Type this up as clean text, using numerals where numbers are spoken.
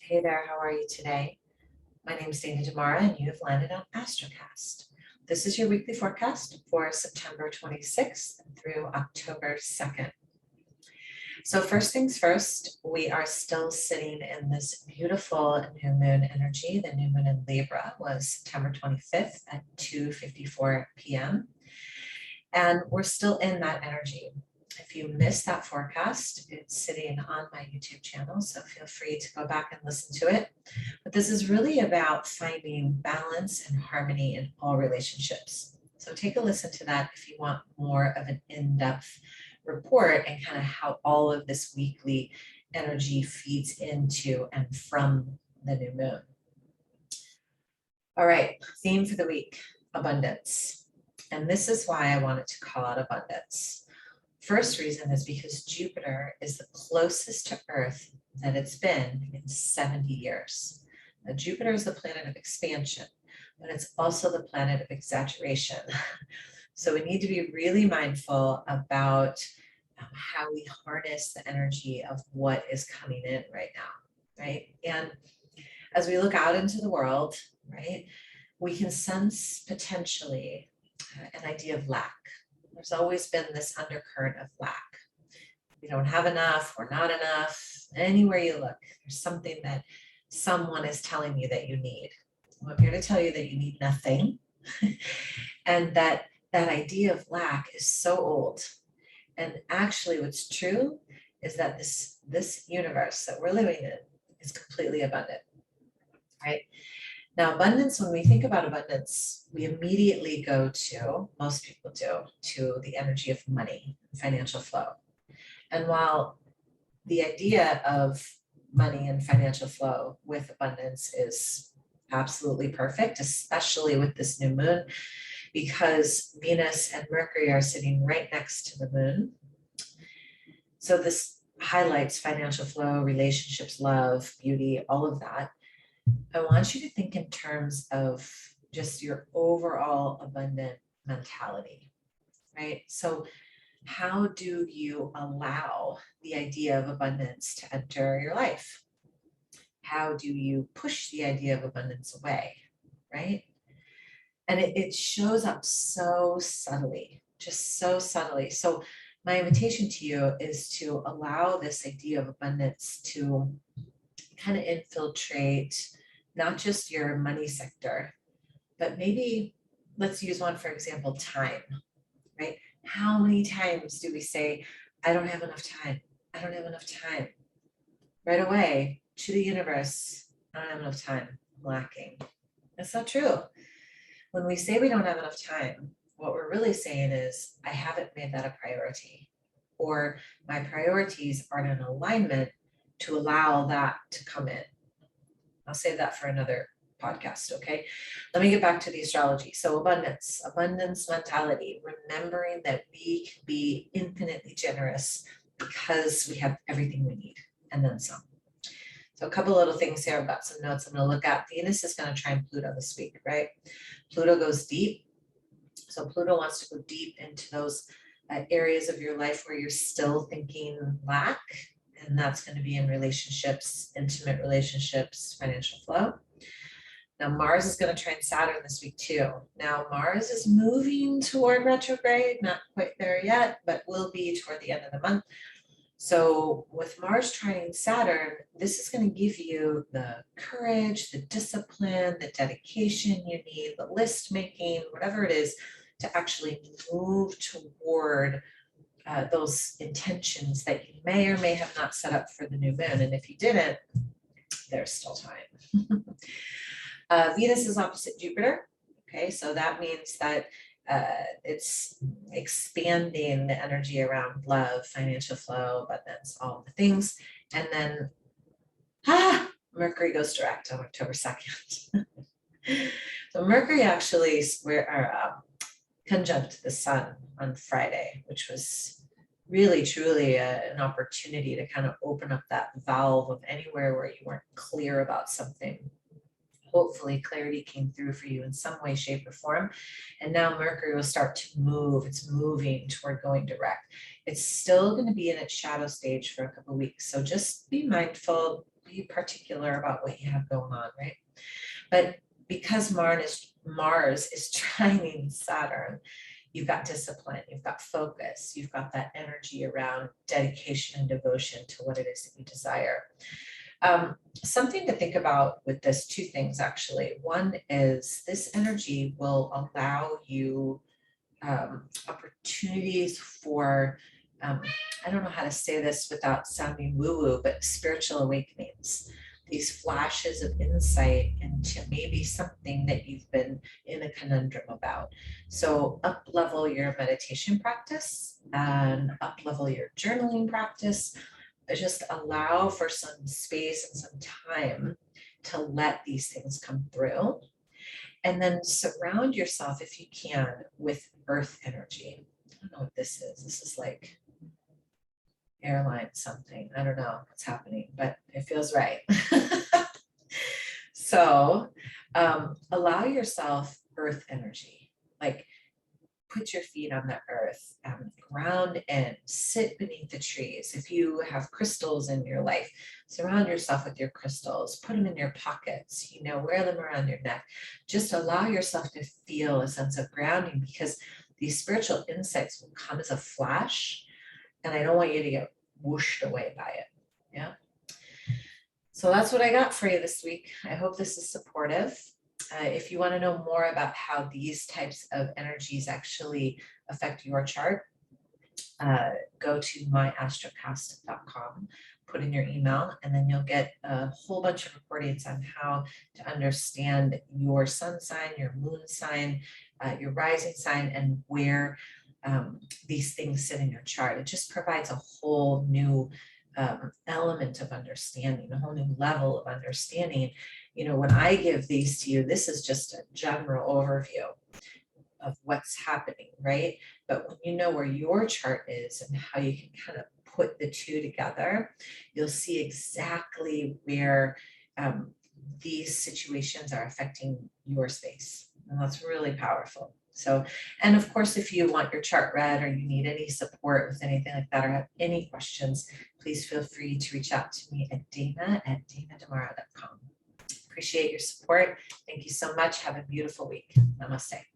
Hey there, how are you today? My name is Dana Damara and you have landed on Astrocast. This is your weekly forecast for September 26th through October 2nd. So first things first, we are still sitting in this beautiful new moon energy. The new moon in Libra was September 25th at 2:54 p.m. And we're still in that energy. If you missed that forecast, it's sitting on my YouTube channel, so feel free to go back and listen to it. But this is really about finding balance and harmony in all relationships. So take a listen to that if you want more of an in-depth report and kind of how all of this weekly energy feeds into and from the new moon. All right, theme for the week, abundance. And this is why I wanted to call out abundance. First reason is because Jupiter is the closest to Earth that it's been in 70 years. Now, Jupiter is the planet of expansion, but it's also the planet of exaggeration. So we need to be really mindful about how we harness the energy of what is coming in right now, right? And as we look out into the world, right, we can sense potentially an idea of lack. There's always been this undercurrent of lack. We don't have enough, we're not enough. Anywhere you look, there's something that someone is telling you that you need. Well, I'm here to tell you that you need nothing. And that idea of lack is so old. And actually what's true is that this universe that we're living in is completely abundant, right? Now, abundance, when we think about abundance, we immediately go to, most people do, to the energy of money, financial flow. And while the idea of money and financial flow with abundance is absolutely perfect, especially with this new moon, because Venus and Mercury are sitting right next to the moon. So this highlights financial flow, relationships, love, beauty, all of that. I want you to think in terms of just your overall abundant mentality, right? So how do you allow the idea of abundance to enter your life? How do you push the idea of abundance away, right? And it shows up so subtly, just so subtly. So my invitation to you is to allow this idea of abundance to kind of infiltrate not just your money sector, but maybe let's use one, for example, time, right? How many times do we say, I don't have enough time? I don't have enough time. Right away to the universe, I don't have enough time, I'm lacking. That's not true. When we say we don't have enough time, what we're really saying is, I haven't made that a priority, or my priorities aren't in alignment to allow that to come in. I'll save that for another podcast, okay? Let me get back to the astrology. So abundance mentality, remembering that we can be infinitely generous because we have everything we need and then some. So a couple little things here. I've got some notes I'm going to look at. Venus is going to trine Pluto this week, right? Pluto goes deep. So Pluto wants to go deep into those areas of your life where you're still thinking lack. And that's going to be in relationships, intimate relationships, financial flow. Now, Mars is going to trine Saturn this week too. Now, Mars is moving toward retrograde, not quite there yet, but will be toward the end of the month. So with Mars trining Saturn, this is going to give you the courage, the discipline, the dedication you need, the list making, whatever it is, to actually move toward those intentions that you may or may have not set up for the new moon. And if you didn't, there's still time. Venus is opposite Jupiter. Okay, so that means that it's expanding the energy around love, financial flow, abundance, all the things. And then Mercury goes direct on October 2nd. So Mercury actually conjunct the sun on Friday, which was really truly an opportunity to kind of open up that valve of anywhere where you weren't clear about something. Hopefully clarity came through for you in some way, shape, or form. And now Mercury will start to move. It's moving toward going direct. It's still going to be in its shadow stage for a couple of weeks. So just be mindful be particular about what you have going on, right? But because Mars is trining Saturn, you've got discipline, you've got focus, you've got that energy around dedication and devotion to what it is that you desire. Something to think about with this, two things actually. One is this energy will allow you opportunities for, I don't know how to say this without sounding woo-woo, but spiritual awakenings. These flashes of insight into maybe something that you've been in a conundrum about. So up-level your meditation practice and up-level your journaling practice. Just allow for some space and some time to let these things come through. And then surround yourself, if you can, with earth energy. I don't know what this is. This is like airline something. I don't know what's happening, but it feels right. So allow yourself earth energy. Like put your feet on the earth, ground in, sit beneath the trees. If you have crystals in your life, surround yourself with your crystals, put them in your pockets, wear them around your neck. Just allow yourself to feel a sense of grounding, because these spiritual insights will come as a flash, and I don't want you to get whooshed away by it. Yeah. So that's what I got for you this week. I hope this is supportive. If you want to know more about how these types of energies actually affect your chart, go to myastrocast.com, put in your email, and then you'll get a whole bunch of recordings on how to understand your sun sign, your moon sign, your rising sign, and where these things sit in your chart. It just provides a whole new element of understanding, a whole new level of understanding. When I give these to you, this is just a general overview of what's happening, right? But when you know where your chart is and how you can kind of put the two together, you'll see exactly where these situations are affecting your space. And that's really powerful. So, and of course, if you want your chart read or you need any support with anything like that or have any questions, please feel free to reach out to me at dana@danademara.com. Appreciate your support. Thank you so much. Have a beautiful week. Namaste.